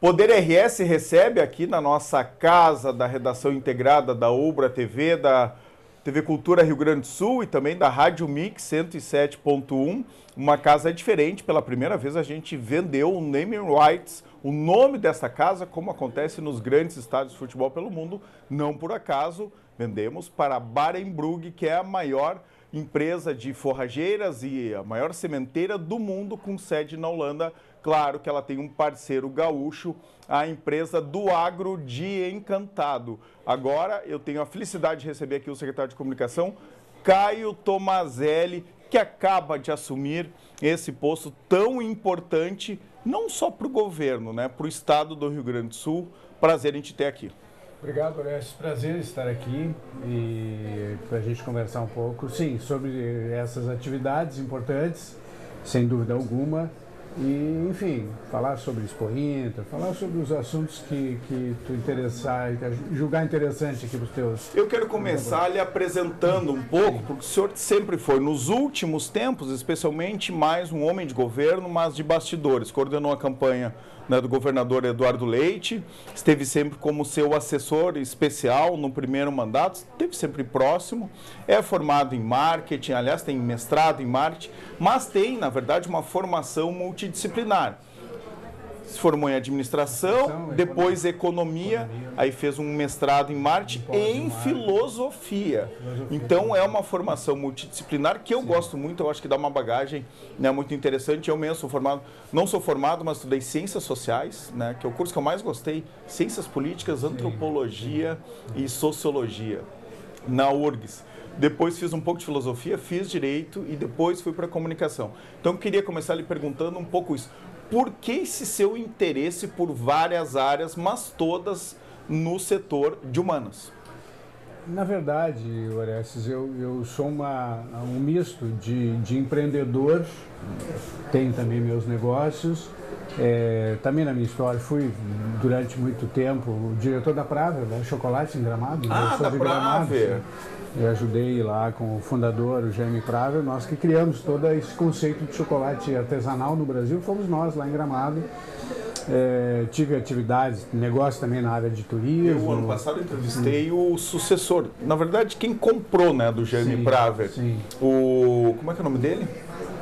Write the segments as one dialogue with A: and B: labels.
A: Poder RS recebe aqui na nossa casa da redação integrada da Ubra TV, da TV Cultura Rio Grande do Sul e também da Rádio Mix 107.1, uma casa diferente. Pela primeira vez a gente vendeu o naming rights, o nome dessa casa, como acontece nos grandes estádios de futebol pelo mundo. Não por acaso, vendemos para a Barenbrug, que é a maior empresa de forrageiras e a maior sementeira do mundo, com sede na Holanda. Claro que ela tem um parceiro gaúcho, a empresa do Agro de Encantado. Agora eu tenho a felicidade de receber aqui o secretário de Comunicação, Caio Tomazelli, que acaba de assumir esse posto tão importante, não só para o governo, né, para o estado do Rio Grande do Sul. Prazer em te ter aqui.
B: Obrigado, Orestes. Prazer estar aqui e para a gente conversar um pouco, sim, sobre essas atividades importantes, sem dúvida alguma. E, enfim, falar sobre Expo Inter, falar sobre os assuntos que tu interessar, julgar interessante aqui para os teus...
A: Eu quero começar lhe apresentando um pouco, porque o senhor sempre foi, nos últimos tempos, especialmente mais um homem de governo, mas de bastidores. Coordenou a campanha, né, do governador Eduardo Leite, esteve sempre como seu assessor especial no primeiro mandato, esteve sempre próximo, é formado em marketing, aliás, tem mestrado em marketing, mas tem, na verdade, uma formação multidisciplinar. Se formou em administração, depois economia, aí fez um mestrado em marketing e em filosofia. Então é uma formação multidisciplinar que eu gosto muito, eu acho que dá uma bagagem, né, muito interessante. Eu mesmo sou formado, não sou formado, mas estudei ciências sociais, né, que é o curso que eu mais gostei, ciências políticas, antropologia e sociologia, na URGS. Depois fiz um pouco de filosofia, fiz direito e depois fui para comunicação. Então eu queria começar lhe perguntando um pouco isso. Por que esse seu interesse por várias áreas, mas todas no setor de humanas?
B: Na verdade, Orestes, eu sou um misto de empreendedor, tenho também meus negócios, também na minha história fui durante muito tempo o diretor da Praver, da Chocolate em Gramado.
A: Ah, da Praver!
B: Eu ajudei lá com o fundador, o Jaime Praver, nós que criamos todo esse conceito de chocolate artesanal no Brasil, fomos nós lá em Gramado. Tive atividades, negócio também na área de turismo.
A: Eu, ano passado, entrevistei o sucessor, na verdade, quem comprou, né, do Jaime Praver.
B: Sim.
A: Como é que é o nome dele?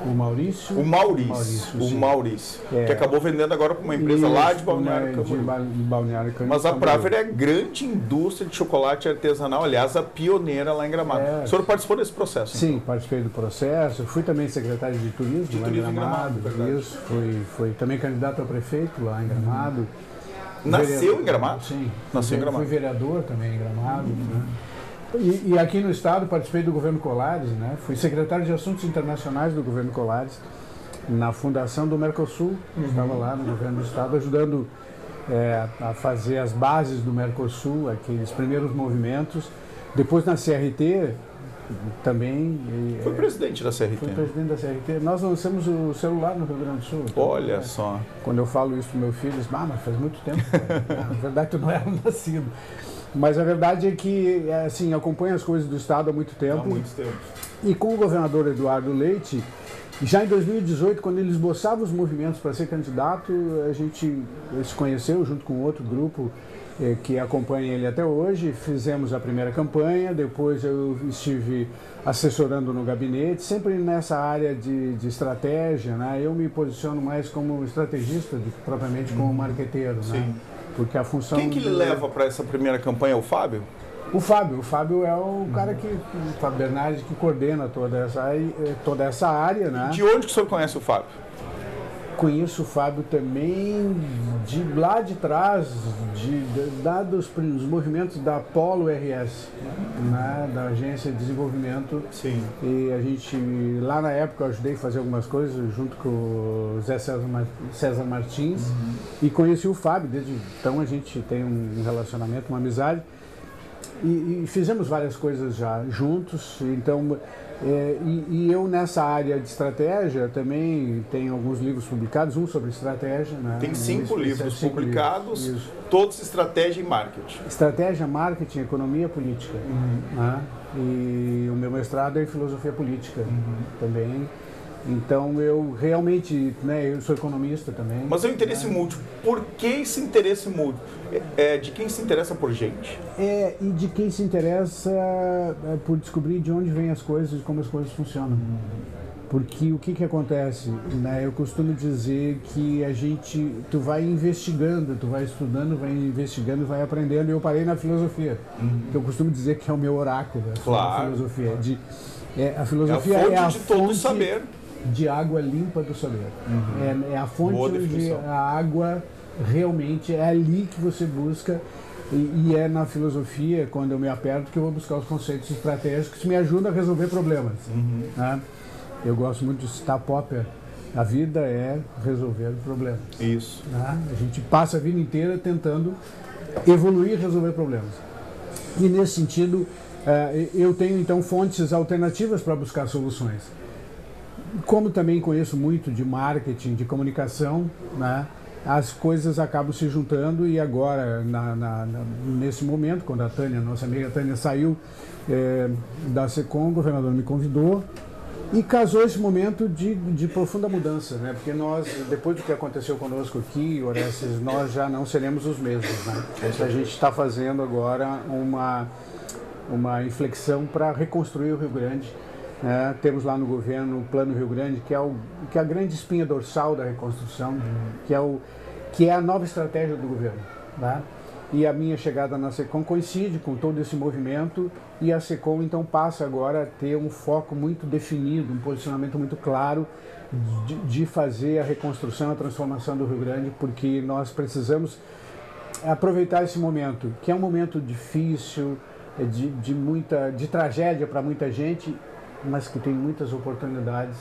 B: O Maurício.
A: O Maurício, que acabou vendendo agora para uma empresa lá de Balneário Camboriú. Mas a Praver é a grande indústria de chocolate artesanal, aliás, a pioneira lá em Gramado. O senhor participou desse processo?
B: Sim, então? Participei do processo. Fui também secretário de turismo lá em Gramado. Isso, fui também candidato a prefeito lá em Gramado.
A: Nasceu em Gramado?
B: Sim.
A: Nasceu em Gramado.
B: Fui vereador também em Gramado. Né? E aqui no estado participei do governo Colares, né? Fui secretário de Assuntos Internacionais do governo Colares, na fundação do Mercosul. Estava lá no governo do estado ajudando a fazer as bases do Mercosul, aqueles primeiros movimentos. Depois na CRT também.
A: Foi presidente da CRT.
B: Fui presidente da CRT. Nós lançamos o celular no Rio Grande do Sul.
A: Olha só.
B: Quando eu falo isso para meu filho, ele diz, mas faz muito tempo. Na verdade, tu não era nascido. Mas a verdade é que, assim, acompanho as coisas do Estado há muito tempo.
A: Há muito tempo.
B: E com o governador Eduardo Leite, já em 2018, quando ele esboçava os movimentos para ser candidato, a gente se conheceu junto com outro grupo que acompanha ele até hoje. Fizemos a primeira campanha, depois eu estive assessorando no gabinete, sempre nessa área de estratégia, né? Eu me posiciono mais como estrategista do que propriamente como marqueteiro, né?
A: Sim.
B: Porque a função...
A: Quem que lhe leva para essa primeira campanha? O Fábio?
B: O Fábio é o cara o Fábio Bernardi, que coordena toda essa área, né?
A: De onde que o senhor conhece o Fábio?
B: Conheço o Fábio também de lá de trás, dados os movimentos da Polo RS, né? Da Agência de Desenvolvimento.
A: Sim.
B: E a gente, lá na época, eu ajudei a fazer algumas coisas junto com o Zé César Martins. E conheci o Fábio, desde então a gente tem um relacionamento, uma amizade. E fizemos várias coisas já juntos, então... eu nessa área de estratégia também tenho alguns livros publicados, um sobre estratégia. Né?
A: Tem 5 livros publicados, todos estratégia e marketing.
B: Estratégia, marketing, economia, política. Né? E o meu mestrado é em filosofia política também. Então, eu realmente, né, eu sou economista também.
A: Mas é um interesse múltiplo. Por que esse interesse múltiplo? De quem se interessa por gente?
B: E de quem se interessa por descobrir de onde vêm as coisas e como as coisas funcionam. Porque o que acontece, né? Eu costumo dizer que tu vai investigando, tu vai estudando, vai investigando, vai aprendendo. E eu parei na filosofia, que eu costumo dizer que é o meu oráculo, a filosofia. A filosofia é a fonte de todo saber, de água limpa do saber. É a fonte onde a água realmente é ali que você busca. E é na filosofia, quando eu me aperto, que eu vou buscar os conceitos estratégicos que me ajudam a resolver problemas. Né? Eu gosto muito de citar Popper. A vida é resolver problemas.
A: Isso.
B: Né? A gente passa a vida inteira tentando evoluir e resolver problemas. E nesse sentido, eu tenho então fontes alternativas para buscar soluções. Como também conheço muito de marketing, de comunicação, né? As coisas acabam se juntando e agora, nesse momento, quando a Tânia, nossa amiga Tânia, saiu da SECOM, o governador me convidou e casou esse momento de profunda mudança, né? Porque nós, depois do que aconteceu conosco aqui, Orestes, nós já não seremos os mesmos, né? A gente está fazendo agora uma inflexão para reconstruir o Rio Grande. Temos lá no governo o Plano Rio Grande, que é a grande espinha dorsal da reconstrução, que é a nova estratégia do governo. Né? E a minha chegada na SECOM coincide com todo esse movimento e a SECOM então passa agora a ter um foco muito definido, um posicionamento muito claro de fazer a reconstrução, a transformação do Rio Grande, porque nós precisamos aproveitar esse momento, que é um momento difícil, de tragédia para muita gente, mas que tem muitas oportunidades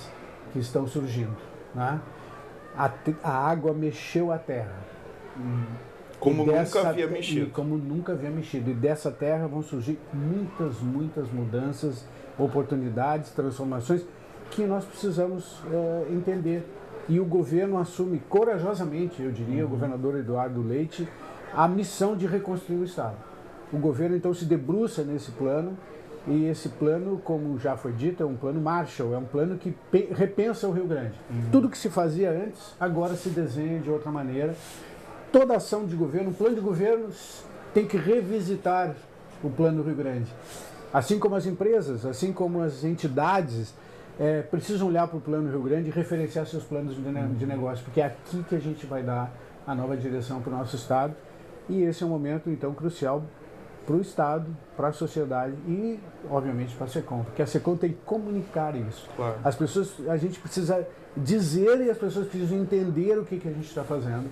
B: que estão surgindo. Né? A água mexeu a terra.
A: Como nunca havia mexido.
B: Como nunca havia mexido. E dessa terra vão surgir muitas mudanças, oportunidades, transformações que nós precisamos entender. E o governo assume corajosamente, eu diria, o governador Eduardo Leite, a missão de reconstruir o Estado. O governo então se debruça nesse plano. E esse plano, como já foi dito, é um plano Marshall, é um plano que repensa o Rio Grande. Tudo que se fazia antes, agora se desenha de outra maneira. Toda ação de governo, o plano de governo tem que revisitar o plano Rio Grande. Assim como as empresas, assim como as entidades, precisam olhar para o plano Rio Grande e referenciar seus planos de negócio, porque é aqui que a gente vai dar a nova direção para o nosso Estado. E esse é um momento, então, crucial para o Estado, para a sociedade e, obviamente, para a SECOM, porque a SECOM tem que comunicar isso.
A: Claro.
B: As pessoas, a gente precisa dizer e as pessoas precisam entender o que a gente está fazendo.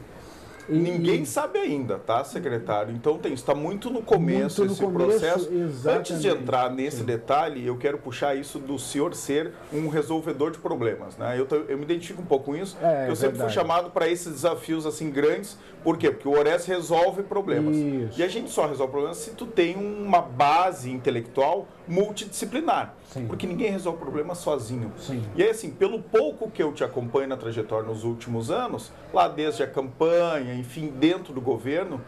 A: Ninguém sabe ainda, tá, secretário? Então está muito no começo esse processo.
B: Exatamente.
A: Antes de entrar nesse detalhe, eu quero puxar isso do senhor ser um resolvedor de problemas, né? Eu me identifico um pouco com isso, porque eu sempre fui chamado para esses desafios assim grandes. Por quê? Porque o Ores resolve problemas.
B: Isso.
A: E a gente só resolve problemas se tu tem uma base intelectual multidisciplinar.
B: Sim.
A: Porque ninguém resolve problemas sozinho.
B: Sim.
A: E aí, assim, pelo pouco que eu te acompanho na trajetória nos últimos anos, lá desde a campanha, enfim, dentro do governo,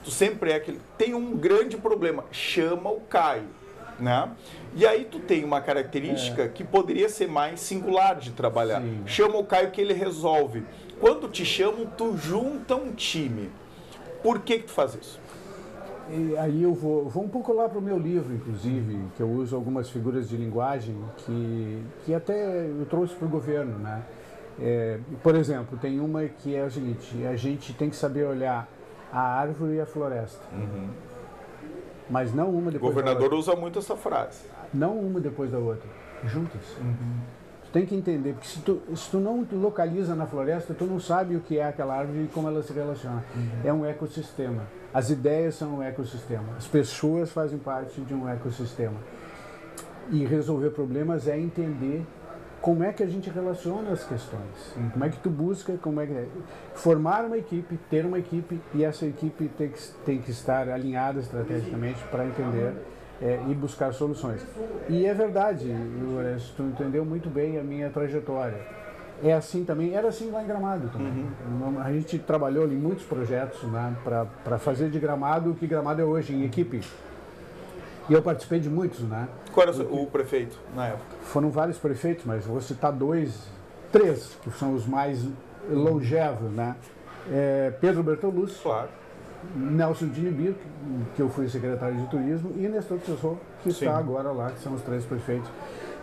A: tu sempre é aquele... Tem um grande problema, chama o Caio, né? E aí tu tem uma característica que poderia ser mais singular de trabalhar.
B: Sim.
A: Chama o Caio que ele resolve. Quando te chamam, tu junta um time. Por que tu faz isso?
B: E aí eu vou um pouco lá para o meu livro, inclusive, que eu uso algumas figuras de linguagem que até eu trouxe para o governo, né? Por exemplo, tem uma que é o seguinte: a gente tem que saber olhar a árvore e a floresta, mas não uma depois da outra.
A: O governador usa muito essa frase.
B: Não uma depois da outra, juntas. Tu tem que entender, porque se tu não te localiza na floresta, tu não sabe o que é aquela árvore e como ela se relaciona. É um ecossistema. As ideias são um ecossistema. As pessoas fazem parte de um ecossistema. E resolver problemas é entender como é que a gente relaciona as questões. Como é que tu busca, formar uma equipe, ter uma equipe, e essa equipe tem que estar alinhada estrategicamente para entender e buscar soluções. E é verdade, Lourenço, tu entendeu muito bem a minha trajetória. É assim também, era assim lá em Gramado também. A gente trabalhou em muitos projetos, né, para fazer de Gramado o que Gramado é hoje, em equipe. E eu participei de muitos, né?
A: Qual era o prefeito na época?
B: Foram vários prefeitos, mas vou citar dois três, que são os mais longevos, né? Pedro Bertolucci,
A: Claro.
B: Nelson Dinibir, que eu fui secretário de turismo, e Nestor Tissot, que
A: Sim.
B: está agora lá, que são os três prefeitos.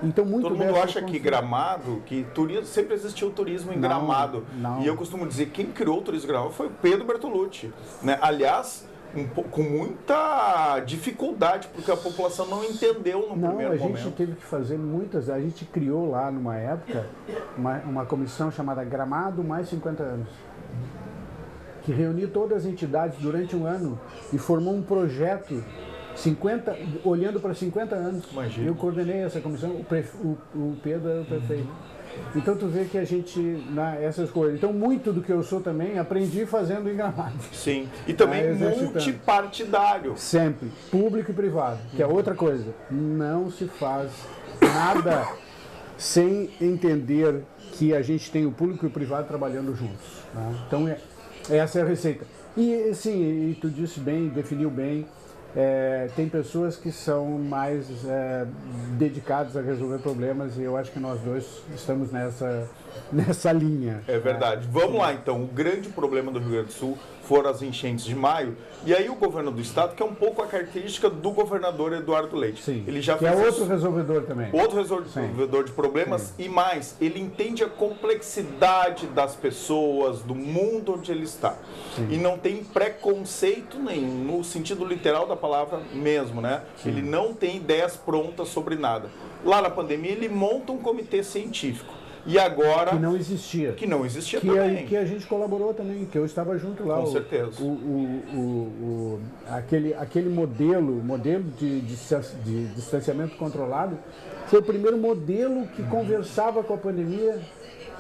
B: Então, muito
A: Todo mundo
B: dessa
A: acha que Gramado, que turismo, sempre existiu turismo em
B: Não,
A: Gramado.
B: não.
A: E eu costumo dizer, quem criou o turismo em Gramado foi o Pedro Bertolucci, né? Aliás, com muita dificuldade, porque a população não entendeu no
B: Não,
A: primeiro
B: a gente
A: momento.
B: teve que fazer muitas. A gente criou lá, numa época, uma comissão chamada Gramado Mais 50 Anos, que reuniu todas as entidades durante um ano e formou um projeto olhando para 50 anos.
A: Imagina.
B: Eu coordenei essa comissão, o Pedro era o prefeito. Então tu vê que a gente, essas coisas. Então muito do que eu sou também aprendi fazendo em Gramado.
A: Sim, e também
B: exercitando.
A: multipartidário.
B: Sempre, público e privado, que é outra coisa. Não se faz nada sem entender que a gente tem o público e o privado trabalhando juntos. Né? Então essa é a receita. E sim, e tu disse bem, definiu bem. Tem pessoas que são mais dedicadas a resolver problemas e eu acho que nós dois estamos nessa linha.
A: É verdade. Vamos lá, então. O grande problema do Rio Grande do Sul foram as enchentes de maio. E aí o governo do estado, que é um pouco a característica do governador Eduardo Leite.
B: Sim,
A: ele já
B: que
A: fez
B: outro resolvedor também.
A: Outro resolvedor de problemas. Sim. E mais, ele entende a complexidade das pessoas, do mundo onde ele está. Sim. E não tem preconceito nenhum, no sentido literal da palavra mesmo, né? Sim. Ele não tem ideias prontas sobre nada. Lá na pandemia, ele monta um comitê científico. E agora...
B: Que não existia.
A: Que não existia também.
B: Que a gente colaborou também, que eu estava junto lá.
A: Com certeza.
B: Aquele modelo de distanciamento controlado foi o primeiro modelo que conversava com a pandemia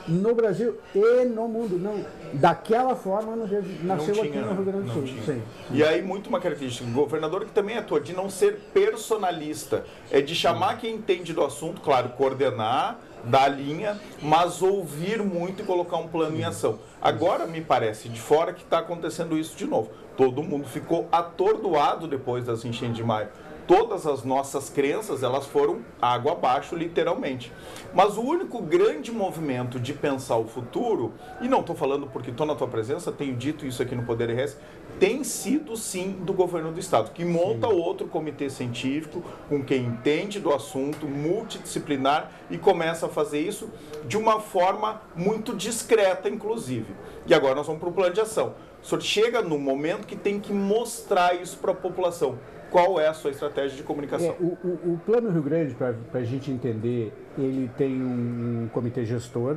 B: no Brasil e no mundo. Não, daquela forma nasceu aqui no Rio Grande do Sul. Sim.
A: E aí, muito uma característica do governador que também atua, de não ser personalista, é de chamar quem entende do assunto, claro, coordenar, dar linha, mas ouvir muito e colocar um plano em ação. Agora, me parece, de fora, que está acontecendo isso de novo. Todo mundo ficou atordoado depois das enchentes de maio. Todas as nossas crenças, elas foram água abaixo, literalmente. Mas o único grande movimento de pensar o futuro, e não estou falando porque estou na tua presença, tenho dito isso aqui no Poder RS, tem sido sim do governo do estado, que monta outro comitê científico com quem entende do assunto, multidisciplinar, e começa a fazer isso de uma forma muito discreta, inclusive. E agora nós vamos para o plano de ação. O senhor chega num momento que tem que mostrar isso para a população. Qual é a sua estratégia de comunicação?
B: O Plano Rio Grande, para a gente entender, ele tem um comitê gestor,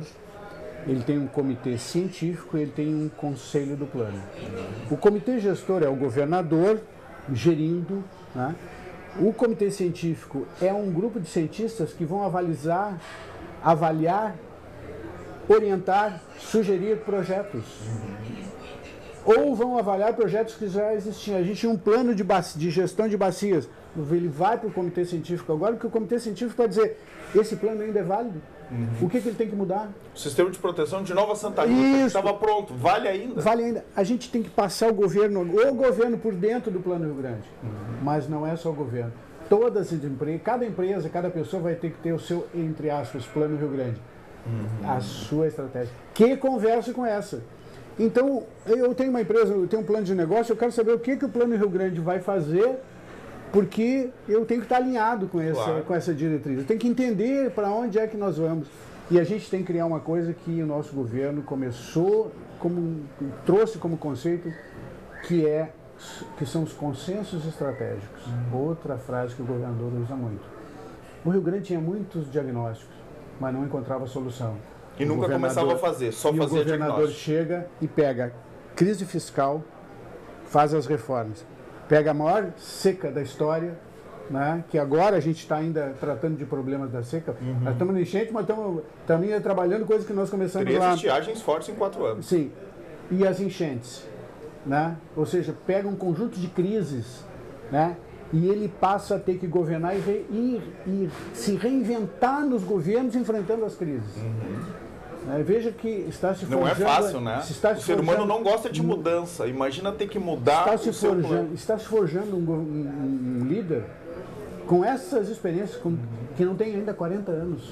B: ele tem um comitê científico e ele tem um conselho do plano. O comitê gestor é o governador gerindo, né? O comitê científico é um grupo de cientistas que vão avaliar, orientar, sugerir projetos. Ou vão avaliar projetos que já existiam. A gente tinha um plano de gestão de bacias. Ele vai para o comitê científico agora, porque o comitê científico vai dizer, esse plano ainda é válido. O que ele tem que mudar?
A: O sistema de proteção de Nova Santa Rita estava pronto. Vale ainda?
B: Vale ainda. A gente tem que passar o governo por dentro do Plano Rio Grande. Mas não é só o governo. Todas as empresas, cada empresa, cada pessoa vai ter que ter o seu, entre aspas, Plano Rio Grande. A sua estratégia. Que converse com essa. Então, eu tenho uma empresa, eu tenho um plano de negócio, eu quero saber o que o Plano Rio Grande vai fazer, porque eu tenho que estar alinhado com essa diretriz. Eu tenho que entender para onde é que nós vamos. E a gente tem que criar uma coisa que o nosso governo trouxe como conceito, que são os consensos estratégicos. Outra frase que o governador usa muito. O Rio Grande tinha muitos diagnósticos, mas não encontrava solução.
A: E nunca começava a fazer, só fazia diagnóstico.
B: O governador chega e pega crise fiscal, faz as reformas. Pega a maior seca da história, né, que agora a gente está ainda tratando de problemas da seca. Nós estamos na enchente, mas estamos ainda trabalhando coisas que nós começamos
A: 3
B: lá.
A: estiagens fortes em 4 anos.
B: Sim. E as enchentes, né? Ou seja, pega um conjunto de crises, né? E ele passa a ter que governar e se reinventar nos governos enfrentando as crises. Veja que está se forjando...
A: Não é fácil, né? O ser humano não gosta de mudança. Imagina ter que mudar
B: Está se forjando um líder com essas experiências, que não tem ainda 40 anos.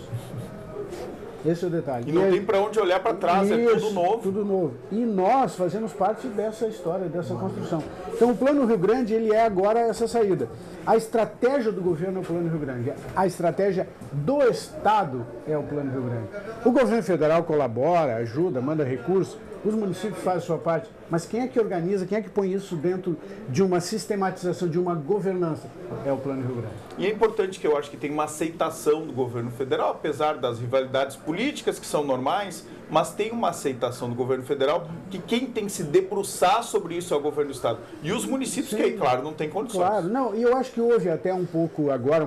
B: Esse é o detalhe.
A: E não tem para onde olhar para trás, é tudo novo.
B: Tudo novo. E nós fazemos parte dessa história, dessa construção. Então o Plano Rio Grande, ele é agora essa saída. A estratégia do governo é o Plano Rio Grande. A estratégia do Estado é o Plano Rio Grande. O governo federal colabora, ajuda, manda recursos, os municípios fazem a sua parte, mas quem é que organiza, quem é que põe isso dentro de uma sistematização, de uma governança? É o Plano Rio Grande.
A: E é importante que eu acho que tem uma aceitação do governo federal, apesar das rivalidades políticas que são normais, mas tem uma aceitação do governo federal que quem tem que se debruçar sobre isso é o governo do Estado. E os municípios, que aí, claro, não tem condições.
B: Claro, não, e eu acho que houve até um pouco agora,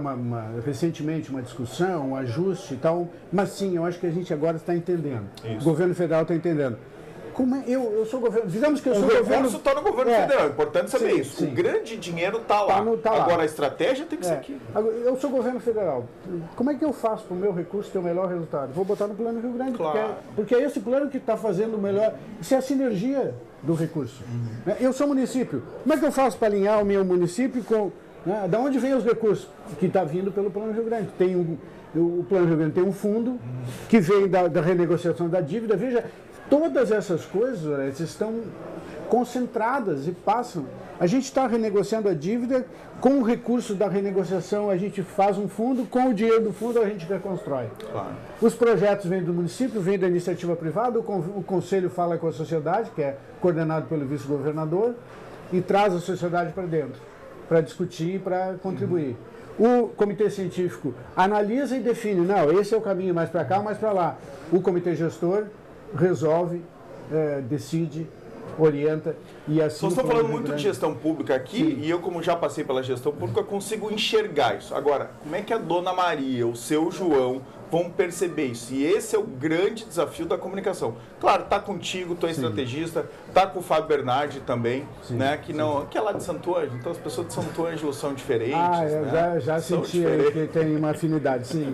B: recentemente, uma discussão, um ajuste e tal, mas sim, eu acho que a gente agora está entendendo.
A: Isso.
B: O governo federal está entendendo. Como é? Eu sou governo. Digamos que eu sou governo.
A: O recurso está no governo federal, é importante saber isso.
B: Sim.
A: O grande dinheiro está lá. Agora a estratégia tem que ser aqui.
B: Eu sou governo federal. Como é que eu faço para o meu recurso ter o melhor resultado? Vou botar no Plano Rio Grande,
A: claro.
B: porque é esse plano que está fazendo o melhor. Isso é a sinergia do recurso. Eu sou município. Como é que eu faço para alinhar o meu município com. Da onde vem os recursos? Que está vindo pelo Plano Rio Grande. O Plano Rio Grande tem um fundo que vem da renegociação da dívida. Veja. Todas essas coisas estão concentradas e passam. A gente está renegociando a dívida, com o recurso da renegociação a gente faz um fundo, com o dinheiro do fundo a gente reconstrói.
A: Claro.
B: Os projetos vêm do município, vêm da iniciativa privada, o conselho fala com a sociedade, que é coordenado pelo vice-governador, e traz a sociedade para dentro, para discutir e para contribuir. O comitê científico analisa e define, não, esse é o caminho, mais para cá, mais para lá. O comitê gestor resolve, decide, orienta e assim...
A: Nós estamos falando muito de gestão pública aqui. Sim. E eu, como já passei pela gestão pública, consigo enxergar isso. Agora, como é que a dona Maria, o seu João, vão perceber isso? E esse é o grande desafio da comunicação. Claro, tá contigo, tu é estrategista, tá com o Fábio Bernardi também, né? Que é lá de Santo Ângelo, então as pessoas de Santo Ângelo são diferentes.
B: Eu já senti que tem uma afinidade, sim.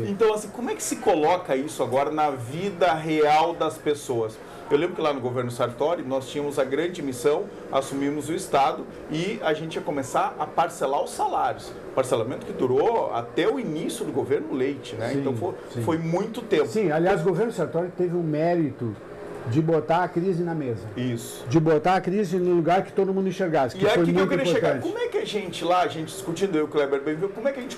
A: Então, assim, como é que se coloca isso agora na vida real das pessoas? Eu lembro que lá no governo Sartori nós tínhamos a grande missão, assumimos o Estado e a gente ia começar a parcelar os salários. Parcelamento que durou até o início do governo Leite, né? Então foi muito tempo.
B: Sim, aliás, o governo Sartori teve o mérito de botar a crise na mesa.
A: Isso.
B: De botar a crise no lugar que todo mundo enxergasse.
A: E é aqui que eu queria chegar. Como é que a gente discutindo, eu e o Kleber Benville, como é que a gente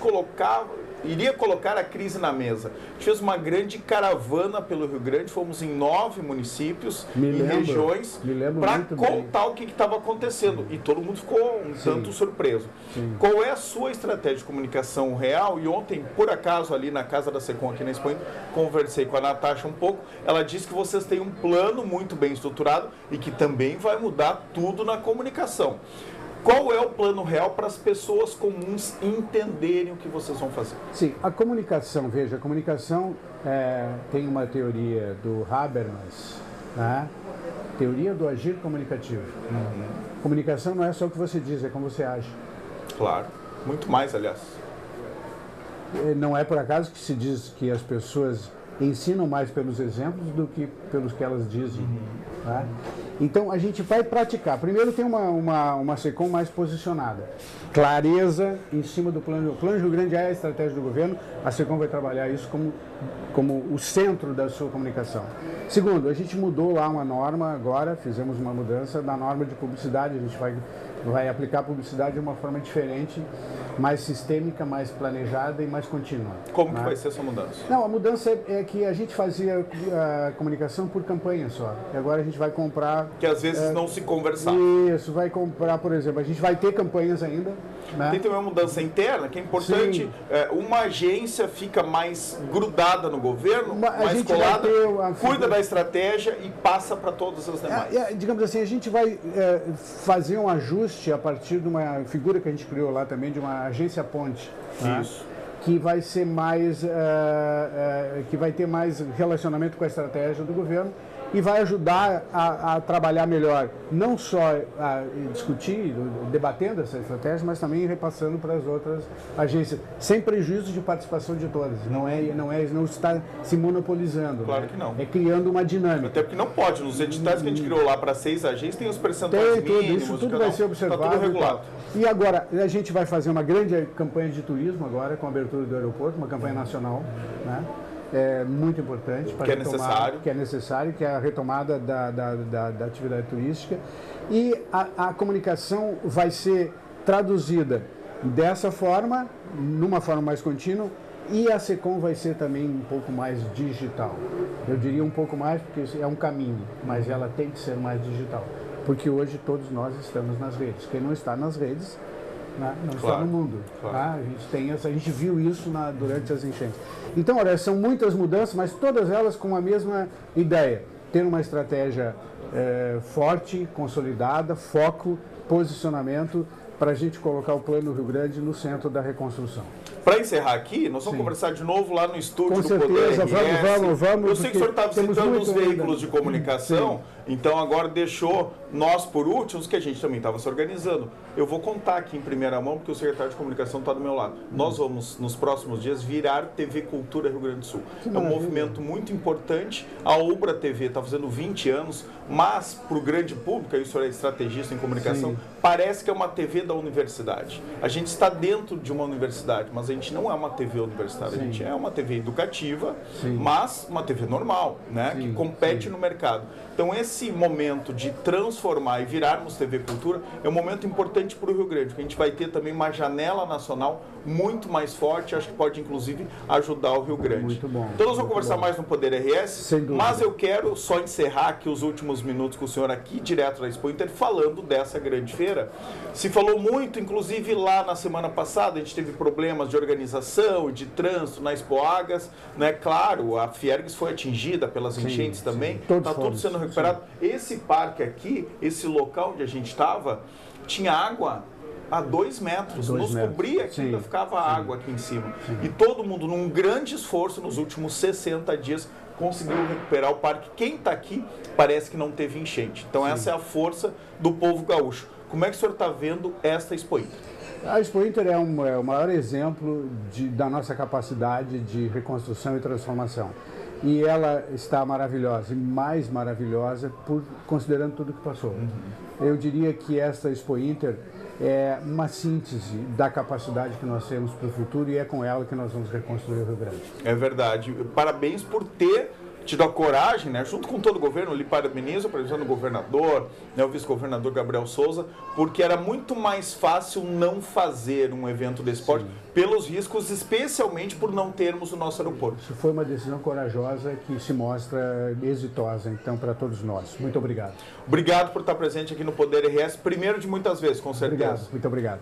A: iria colocar a crise na mesa? A gente fez uma grande caravana pelo Rio Grande, fomos em 9 municípios, regiões, para contar o que estava acontecendo. E todo mundo ficou tanto surpreso. Sim. Qual é a sua estratégia de comunicação real? E ontem, por acaso, ali na casa da Secom, aqui na Espanha, conversei com a Natasha um pouco. Ela disse que vocês têm um plano muito bem estruturado e que também vai mudar tudo na comunicação. Qual é o plano real para as pessoas comuns entenderem o que vocês vão fazer?
B: Sim, a comunicação tem uma teoria do Habermas, né? Teoria do agir comunicativo. Comunicação não é só o que você diz, é como você age.
A: Claro, muito mais, aliás.
B: Não é por acaso que se diz que as pessoas ensinam mais pelos exemplos do que pelos que elas dizem. Tá? Então a gente vai praticar. Primeiro tem uma Secom mais posicionada. Clareza em cima do plano. O Plano Rio Grande é a estratégia do governo, a Secom vai trabalhar isso como o centro da sua comunicação. Segundo, a gente mudou lá uma norma agora, fizemos uma mudança da norma de publicidade, a gente vai aplicar a publicidade de uma forma diferente, mais sistêmica, mais planejada e mais contínua.
A: Como que vai ser essa mudança?
B: Não, a mudança é que a gente fazia a comunicação por campanha só. E agora a gente vai comprar...
A: Que às vezes não se conversar.
B: Isso, vai comprar, por exemplo, a gente vai ter campanhas ainda. Né?
A: Tem também uma mudança interna, que é importante. Uma agência fica mais grudada no governo, mais colada, cuida da estratégia e passa para todas as demais.
B: Digamos assim, a gente vai fazer um ajuste a partir de uma figura que a gente criou lá também, de uma agência ponte.
A: Isso.
B: Né? Que vai ser mais, que vai ter mais relacionamento com a estratégia do governo e vai ajudar a trabalhar melhor, não só a discutir, debatendo essa estratégia, mas também repassando para as outras agências, sem prejuízo de participação de todas. Não está se monopolizando.
A: Claro que não.
B: É criando uma dinâmica.
A: Até porque não pode. Nos editais que a gente criou lá para 6 agências, tem os percentuais mínimos.
B: Isso tudo vai ser observado.
A: Está tudo regulado.
B: E agora, a gente vai fazer uma grande campanha de turismo agora, com a abertura do aeroporto, uma campanha nacional, né? muito importante para
A: que é necessário,
B: que é a retomada da atividade turística, e a comunicação vai ser traduzida dessa forma, numa forma mais contínua, e a SECOM vai ser também um pouco mais digital. Eu diria um pouco mais, porque é um caminho, mas ela tem que ser mais digital, porque hoje todos nós estamos nas redes. Quem não está nas redes, né, não está no mundo.
A: Claro.
B: Tá? A gente viu isso durante as enchentes. Então, olha, são muitas mudanças, mas todas elas com a mesma ideia: ter uma estratégia forte, consolidada, foco, posicionamento, para a gente colocar o Plano Rio Grande no centro da reconstrução.
A: Para encerrar aqui, nós vamos conversar de novo lá no estúdio do
B: Poder RS. Vamos.
A: Eu sei que o senhor está visitando os veículos de comunicação, então agora deixou nós por últimos, que a gente também estava se organizando. Eu vou contar aqui em primeira mão, porque o secretário de comunicação está do meu lado. Nós vamos, nos próximos dias, virar TV Cultura Rio Grande do Sul. É um movimento muito importante. A Ubra TV está fazendo 20 anos, mas para o grande público, aí o senhor é estrategista em comunicação, parece que é uma TV da universidade. A gente está dentro de uma universidade, mas a gente não é uma TV universitária, a gente é uma TV educativa, mas uma TV normal, né, que compete no mercado. Então esse momento de transformar e virarmos TV Cultura é um momento importante para o Rio Grande, porque a gente vai ter também uma janela nacional muito mais forte, acho que pode inclusive ajudar o Rio Grande.
B: Muito bom.
A: Então nós vamos conversar mais no Poder RS, mas eu quero só encerrar aqui os últimos minutos com o senhor aqui, direto da Expo Inter, falando dessa grande feira. Se falou muito, inclusive lá na semana passada, a gente teve problemas de organização e de trânsito na Expo Agas, né? Claro, a Fiergs foi atingida pelas enchentes também, está tudo sendo recuperado. Esse parque aqui, esse local onde a gente estava, tinha água a 2 metros, cobria aqui, ainda ficava água aqui em cima. E todo mundo, num grande esforço nos últimos 60 dias, conseguiu recuperar o parque. Quem está aqui parece que não teve enchente. Então essa é a força do povo gaúcho. Como é que o senhor está vendo esta Expo Inter?
B: A Expo Inter é o maior exemplo da nossa capacidade de reconstrução e transformação. E ela está maravilhosa, e mais maravilhosa, considerando tudo que passou. Eu diria que esta Expo Inter é uma síntese da capacidade que nós temos para o futuro, e é com ela que nós vamos reconstruir o Rio Grande.
A: É verdade. Parabéns por ter tido a coragem, né, junto com todo o governo, eu lhe parabenizo, parabenizando o governador, né, o vice-governador Gabriel Souza, porque era muito mais fácil não fazer um evento desse porte, pelos riscos, especialmente por não termos o nosso aeroporto.
B: Isso foi uma decisão corajosa que se mostra exitosa, então, para todos nós. Muito obrigado.
A: Obrigado por estar presente aqui no Poder RS, primeiro de muitas vezes, com certeza.
B: Obrigado, muito obrigado.